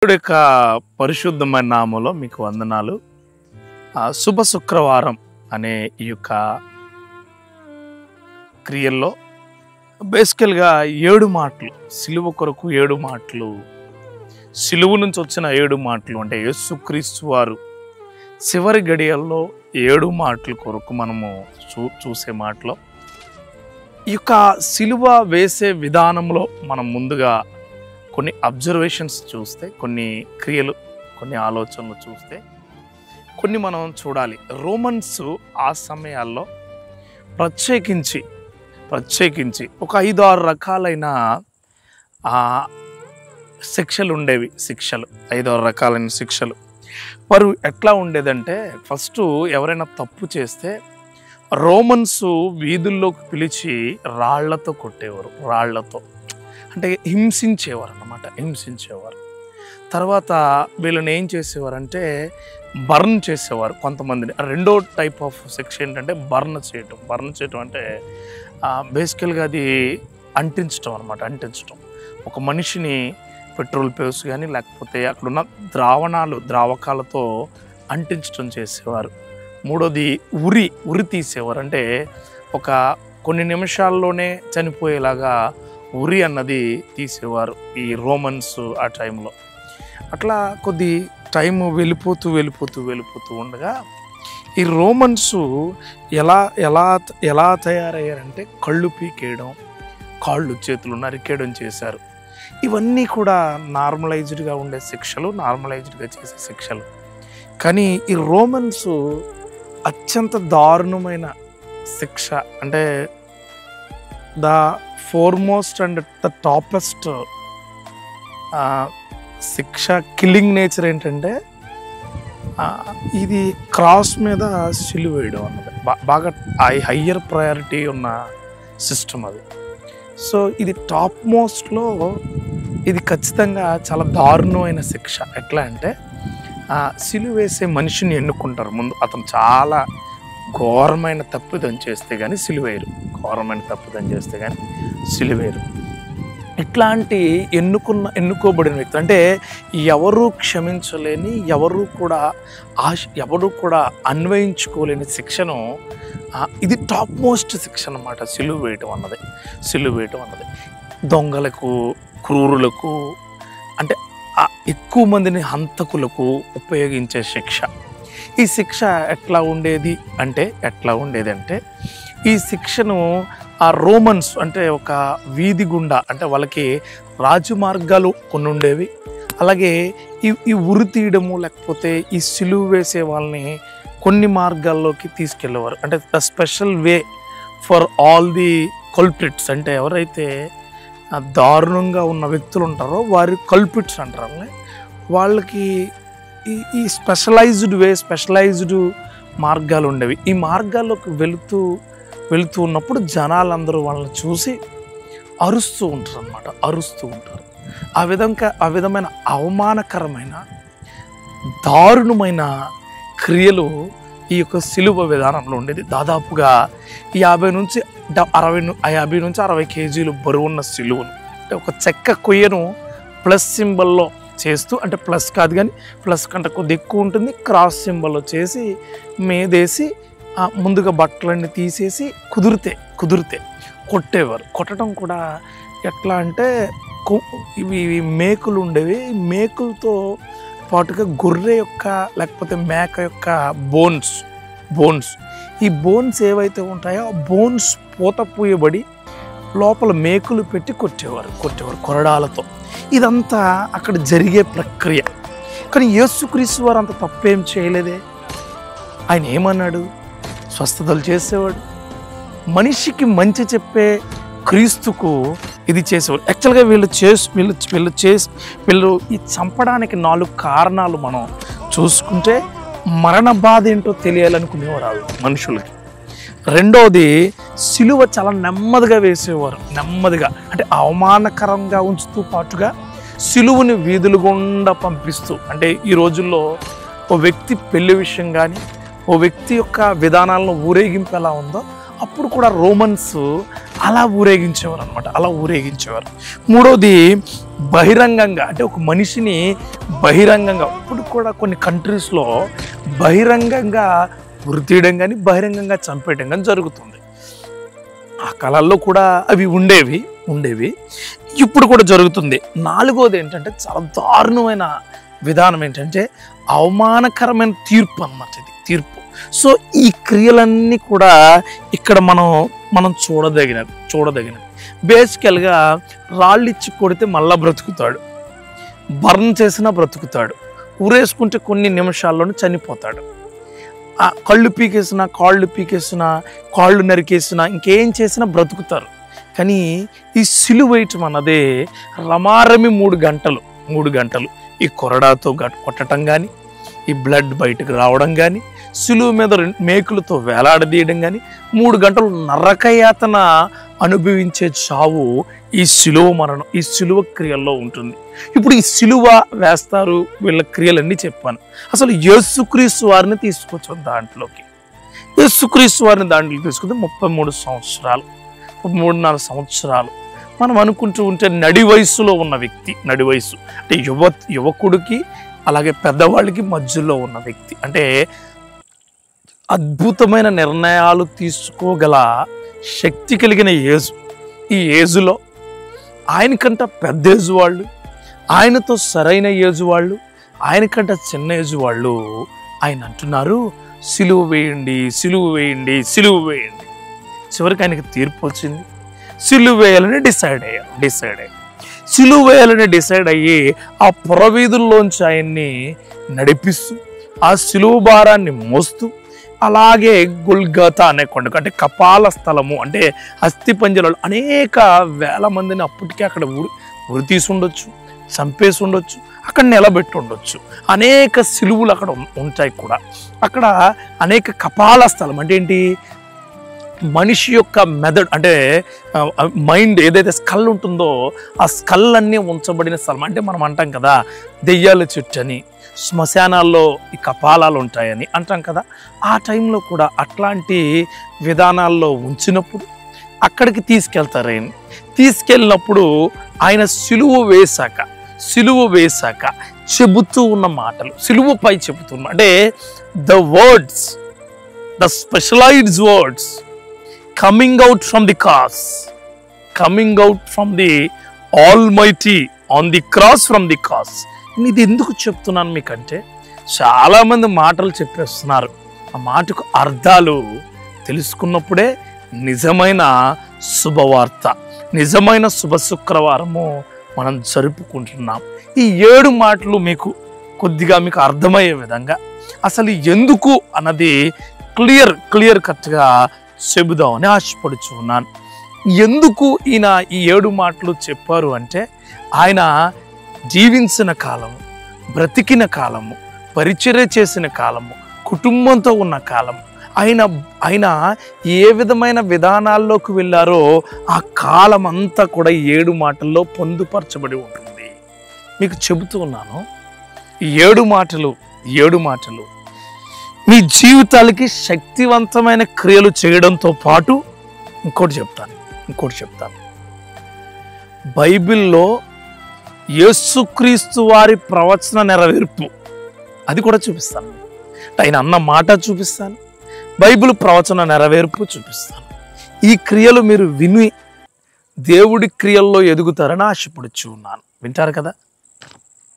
దేవుడి యొక్క పరిశుద్ధమైన నామములో మీకు వందనాలు. శుభ శుక్రవారం అనే ఈ యొక్క క్రియల్లో బేసికల్గా 7 మాటలు, సిలువ కొరకు 7 మాటలు, సిలువ నుంచి వచ్చిన 7 మాటలు అంటే యేసుక్రీస్తు వారు చివరి గడియల్లో 7 మాటల కొరకు మనము చూసే మాటలో ఈ యొక్క సిలువ వేసే విధానంలో మనం ముందుగా కొన్ని అబ్జర్వేషన్స్ చూస్తే, కొన్ని క్రియలు, కొన్ని ఆలోచనలు చూస్తే కొన్ని మనం చూడాలి. రోమన్స్ ఆ సమయాల్లో ప్రత్యేకించి ఒక 5-6 రకాలైన శిక్షలు ఉండేవి. 5-6 రకాలైన శిక్షలు. వారు ఎట్లా ఉండేదంటే, ఫస్ట్ ఎవరైనా తప్పు చేస్తే రోమన్స్ వీధుల్లోకి పిలిచి రాళ్లతో కొట్టేవారు. రాళ్లతో అంటే హింసించేవారు అన్నమాట, హింసించేవారు. తర్వాత వీళ్ళని ఏం చేసేవారంటే బర్న్ చేసేవారు కొంతమందిని. రెండో టైప్ ఆఫ్ శిక్ష ఏంటంటే బర్న్ చేయటం అంటే బేసికల్గా అది అంటించటం అనమాట. అంటించటం, ఒక మనిషిని పెట్రోల్ పేస్ కానీ లేకపోతే అక్కడున్న ద్రావకాలతో అంటించటం చేసేవారు. మూడోది ఉరి తీసేవారు. అంటే ఒక కొన్ని నిమిషాల్లోనే చనిపోయేలాగా ఉరి అన్నది తీసేవారు ఈ రోమన్స్ ఆ టైంలో. అట్లా కొద్ది టైం వెళ్ళిపోతూ ఉండగా ఈ రోమన్స్ ఎలా తయారయ్యారంటే కళ్ళు పీకేయడం, కాళ్ళు చేతులు నరికేయడం చేశారు. ఇవన్నీ కూడా నార్మలైజ్డ్గా ఉండే శిక్షలు, నార్మలైజ్డ్గా చేసే శిక్షలు. కానీ ఈ రోమన్స్ అత్యంత దారుణమైన శిక్ష అంటే the foremost and the toppest శిక్ష, కిల్లింగ్ నేచర్ ఏంటంటే ఇది క్రాస్ మీద సిలువ వేయడం అన్నది బాగా హయ్యర్ ప్రయారిటీ ఉన్న సిస్టమ్ అది. సో ఇది టాప్ మోస్ట్లో ఇది ఖచ్చితంగా చాలా దారుణమైన శిక్ష. ఎట్లా అంటే సిలువ వేసే మనిషిని ఎన్నుకుంటారు ముందు. అతను చాలా ఘోరమైన తప్పిదం చేస్తే కానీ సిలువేయరు, సిలువేరు. ఇట్లాంటి ఎన్నుకోబడిన వ్యక్తి అంటే ఎవరు క్షమించలేని, ఎవరు కూడా అన్వయించుకోలేని శిక్షను, ఇది టాప్ మోస్ట్ శిక్ష అన్నమాట సిలువ వేయటం అన్నది. దొంగలకు, క్రూరులకు, అంటే ఎక్కువ మందిని హంతకులకు ఉపయోగించే శిక్ష. ఈ శిక్ష ఎట్లా ఉండేది అంటే ఈ శిక్షను ఆ రోమన్స్ అంటే ఒక వీధి గుండా, అంటే వాళ్ళకి రాజమార్గాలు కొన్ని ఉండేవి. అలాగే ఈ ఉరి తీయడము లేకపోతే ఈ సిలువ వేసే వాళ్ళని కొన్ని మార్గాల్లోకి తీసుకెళ్ళేవారు. అంటే the special way for all the culprits, అంటే ఎవరైతే దారుణంగా ఉన్న వ్యక్తులు ఉంటారో వారి కల్ప్రిట్స్ అంటారు. వాళ్ళకి ఈ స్పెషలైజ్డ్ మార్గాలు ఉండేవి. ఈ మార్గాల్లోకి వెళుతూ ఉన్నప్పుడు జనాలందరూ వాళ్ళని చూసి అరుస్తూ ఉంటారు. ఆ విధమైన అవమానకరమైన, దారుణమైన క్రియలు ఈ యొక్క సిలువ విధానంలో ఉండేది. దాదాపుగా 50 నుంచి 60 కేజీలు బరువున్న సిలువను, అంటే ఒక చెక్క కొయ్యను ప్లస్ సింబల్లో చేస్తూ, అంటే ప్లస్ కాదు కానీ ప్లస్ కంటే కొద్ది ఎక్కువ ఉంటుంది, క్రాస్ సింబల్లో చేసి మేదేసి ముందుగా బట్టలన్నీ తీసేసి కుదిరితే కొట్టేవారు. కొట్టడం కూడా ఎట్లా అంటే ఇవి మేకులు ఉండేవి. మేకులతో పాటుగా గొర్రె యొక్క లేకపోతే మేక యొక్క బోన్స్ ఈ బోన్స్ ఏవైతే ఉంటాయో ఆ బోన్స్ పూత పూయబడి లోపల మేకులు పెట్టి కొట్టేవారు కొరడాలతో. ఇదంతా అక్కడ జరిగే ప్రక్రియ. కానీ యేసుక్రీస్తు వారు అంత తప్పేం చేయలేదే. ఆయన ఏమన్నాడు? స్వస్థతలు చేసేవాడు. మనిషికి మంచి చెప్పే క్రీస్తుకు ఇది చేసేవాడు. యాక్చువల్గా వీళ్ళు ఈ చంపడానికి 4 కారణాలు మనం చూసుకుంటే మరణ బాధ ఏంటో తెలియాలనుకునేవారు మనుషులకి. రెండవది, సిలువ చాలా నెమ్మదిగా వేసేవారు. అంటే అవమానకరంగా ఉంచుతూ పాటుగా సిలువని వీధులు గుండా పంపిస్తూ, అంటే ఈ రోజుల్లో ఓ వ్యక్తి పెళ్లి విషయం కానీ, ఓ వ్యక్తి యొక్క విధానాలను ఊరేగింపు ఎలా ఉందో అప్పుడు కూడా రోమన్స్ అలా ఊరేగించేవారు అనమాట, అలా ఊరేగించేవారు. మూడోది బహిరంగంగా, అంటే ఒక మనిషిని బహిరంగంగా, ఇప్పుడు కూడా కొన్ని కంట్రీస్లో బహిరంగంగా ఉరి తీయడం కానీ బహిరంగంగా చంపేయడం కానీ జరుగుతుంది. ఆ కాలాల్లో కూడా అవి ఉండేవి. ఇప్పుడు కూడా జరుగుతుంది. నాలుగోది ఏంటంటే చాలా దారుణమైన విధానం ఏంటంటే అవమానకరమైన తీర్పు అన్నమాట. ఇది తీర్పు. సో ఈ క్రియలన్నీ కూడా ఇక్కడ మనం చూడదగినది. బేసికల్గా రాళ్ళిచ్చి కొడితే మళ్ళా బ్రతుకుతాడు, బర్న్ చేసినా బ్రతుకుతాడు, ఊరేసుకుంటే కొన్ని నిమిషాల్లోనే చనిపోతాడు, కళ్ళు పీకేసినా కాళ్ళు నరికేసినా ఇంకేం చేసినా బ్రతుకుతారు. కానీ ఈ సిలువ వేయటం అన్నదే రమారమి 3 గంటలు ఈ కొరడాతో కొట్టడం కానీ, ఈ బ్లడ్ బయటకు రావడం కానీ, సిలువ మీద మేకులతో వేలాడదీయడం కానీ, 3 గంటలు నరకయాతన అనుభవించే చావు ఈ సిలువ మరణం, ఈ సిలువ క్రియల్లో ఉంటుంది. ఇప్పుడు ఈ సిలువ వేస్తారు, వీళ్ళ క్రియలన్నీ చెప్పాను. అసలు యేసుక్రీస్తు వారిని తీసుకొచ్చాం దాంట్లోకి. యేసుక్రీస్తు వారిని దాంట్లో తీసుకుంటే 33 సంవత్సరాలు మనం అనుకుంటూ ఉంటే నడి వయసులో ఉన్న వ్యక్తి, నడి వయసు అంటే యువకుడికి అలాగే పెద్దవాళ్ళకి మధ్యలో ఉన్న వ్యక్తి, అంటే అద్భుతమైన నిర్ణయాలు తీసుకోగల శక్తి కలిగిన యేసు. ఈ ఏజులో ఆయనకంట పెద్ద ఏజు వాళ్ళు, ఆయనతో సరైన ఏజు వాళ్ళు, ఆయనకంట చిన్న ఏజు వాళ్ళు ఆయన అంటున్నారు సిలువ వేయండి. చివరికి ఆయనకి తీర్పు వచ్చింది. సిలువ వేయాలని డిసైడ్ అయ్యారు. సిలువ వేయాలని డిసైడ్ అయ్యి ఆ పురవీధుల్లోంచి ఆయన్ని నడిపిస్తూ ఆ సిలువ భారాన్ని మోస్తూ అలాగే గొల్గతా అనే కొండకు, అంటే కపాల స్థలము, అంటే అస్థిపంజరాలు, అనేక వేల మందిని అప్పటికే అక్కడ ఉరి తీసి ఉండొచ్చు, చంపేసి ఉండొచ్చు, అక్కడ నిలబెట్టి ఉండొచ్చు. అనేక సిలువులు అక్కడ ఉంటాయి కూడా. అక్కడ అనేక కపాల స్థలం అంటే ఏంటి, మనిషి యొక్క మెదడు, అంటే మైండ్ ఏదైతే స్కల్ ఉంటుందో ఆ స్కల్ అన్నీ ఉంచబడిన స్థలం. అంటే మనం అంటాం కదా దెయ్యాల చెట్టు అని, శ్మశానాల్లో ఈ కపాలాలు ఉంటాయని అంటాం కదా. ఆ టైంలో కూడా అట్లాంటి విధానాల్లో ఉంచినప్పుడు అక్కడికి తీసుకెళ్తారు. ఆయన తీసుకెళ్ళినప్పుడు ఆయన సిలువ వేశాక చెబుతూ ఉన్న మాటలు, సిలువపై చెబుతున్నా, అంటే the specialized words coming out from the Almighty on the cross, from the cross. ఇది ఎందుకు చెప్తున్నాను మీకంటే, చాలామంది మాటలు చెప్పేస్తున్నారు. ఆ మాటకు అర్థాలు తెలుసుకున్నప్పుడే నిజమైన శుభవార్త, నిజమైన శుభ శుక్రవారము మనం జరుపుకుంటున్నాం. ఈ 7 మాటలు మీకు కొద్దిగా మీకు అర్థమయ్యే విధంగా అసలు ఎందుకు అన్నది క్లియర్ కట్గా చెబుదామని ఆశపడుచున్నాను. ఎందుకు ఈయన ఈ 7 మాటలు చెప్పారు అంటే, ఆయన జీవించిన కాలము, బ్రతికిన కాలము, పరిచర్య చేసిన కాలము, కుటుంబంతో ఉన్న కాలము, ఆయన ఏ విధమైన విధానాల్లోకి వెళ్ళారో ఆ కాలం అంతా కూడా 7 మాటల్లో పొందుపరచబడి ఉంటుంది. మీకు చెబుతూ ఉన్నాను, ఈ 7 మాటలు మీ జీవితాలకి శక్తివంతమైన క్రియలు చేయడంతో పాటు ఇంకోటి చెప్తాను. బైబిల్లో యేసుక్రీస్తు వారి ప్రవచన నెరవేర్పు అది కూడా చూపిస్తాను. ఆయన అన్న మాట చూపిస్తాను, బైబిల్ ప్రవచన నెరవేర్పు చూపిస్తాను. ఈ క్రియలు మీరు విని దేవుడి క్రియల్లో ఎదుగుతారని ఆశపడుచు ఉన్నాను. వింటారు కదా.